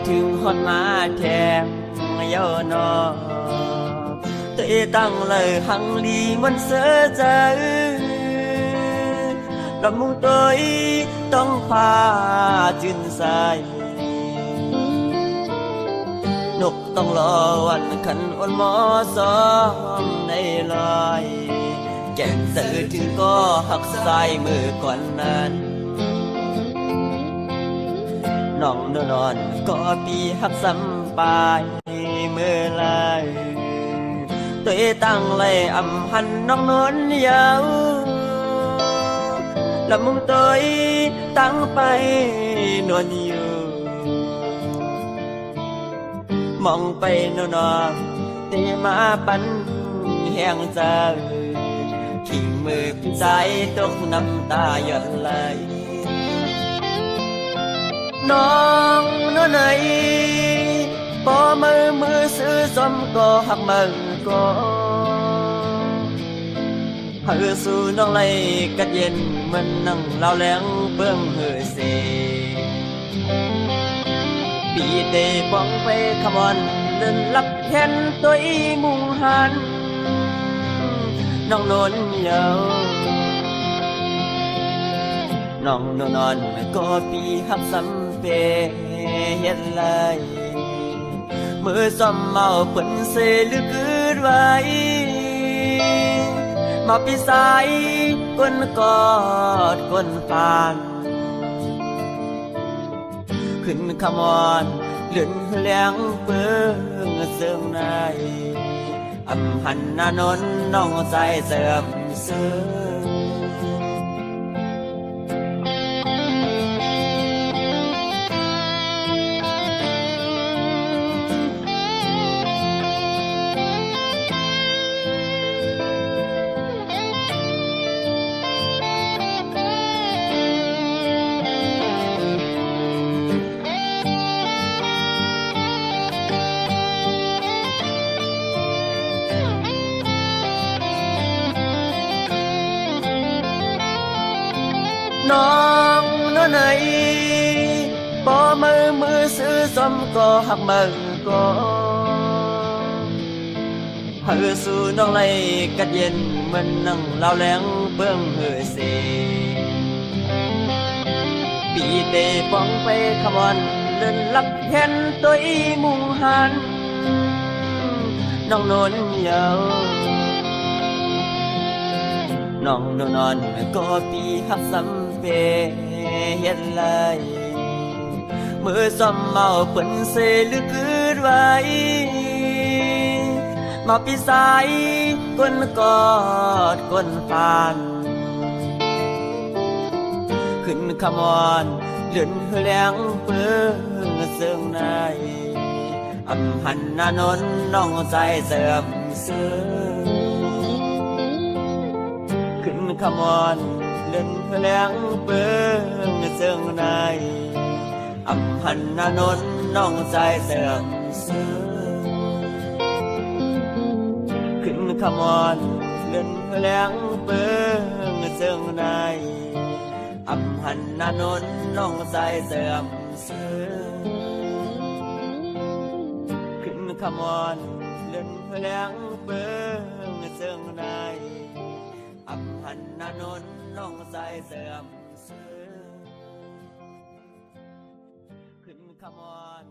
ถึงฮอนมาแทงเยานอตัวตั้งเลยหังลีมันเสือใจลำมุงตัวต้องพาจินใสนกต้องรอวันขันอ่อนหมอซ้อมในลอยแก่งสื่อถึงก็หักสายมือก่อนนั้นน้องนอนก็ปีหักสัมปายเมื่อไรตัวตั้งเลยอำหันน้องนนยาวลำมุงตัวตั้งไปนวลอยู่มองไปนอนตีมาปันแห้งใจทิ้งมือใจตกน้ำตาหยดไหลน้องน้อยไหนพอมือซื้อสมก็หักมันก็หาสู่น้องไหลกัดเย็นมันนั่งเล่าแหลงเบื้องเหือเสปีเตบ้องไปขมอนเดินลับแทนตัวมุงหันน้องนนเยาน้องนอนก็ปีหักสัมเพเห็นเลยมือซ้ำเมาเปิ่นเสลึกคืนไว้มาปีสายก้นกอดก้นผ่านขึ้นขมอนเลื่อนแหลงเปื้องเสื่อมในอำหันนานนน้องใจเสื่อมเสื่อน้องน้อยไหนพอมือซื้อสมก็หักมันก็หาสู่น้องไหลกัดเย็นมันนั่งเล่าแหลงเบื้องเหือเสปีเตป้องไปขมอนเดินลับแทนตัวมุงหันน้องนนเยาน้องนอนก็ปีหักสัมเพเห็นเลยมือซ้ำเมาเปิ่นเสลึกคืนไว้มาปีสายก้นกอดก้นผ่านขึ้นขมอนเลื่อนแหลงเปื้องเสื่อมในอำหันนานนน้องใจเสื่อมเสื่อขึ้นขมอนเลื่อนแหลงเปื้องเสื่อมในอำหันนานนน้องใจเสื่อมเสื่อขึ้นขมอนเลื่อนแหลงเปื้องเสื่อมในอำหันนานนน้องใจเสื่อมเสื่อขึ้นขมอนเลื่อนแหลงเปื้องเสื่อมในอำหันนานนน้องใจเสื่อมเสื่อขึ้นขมอน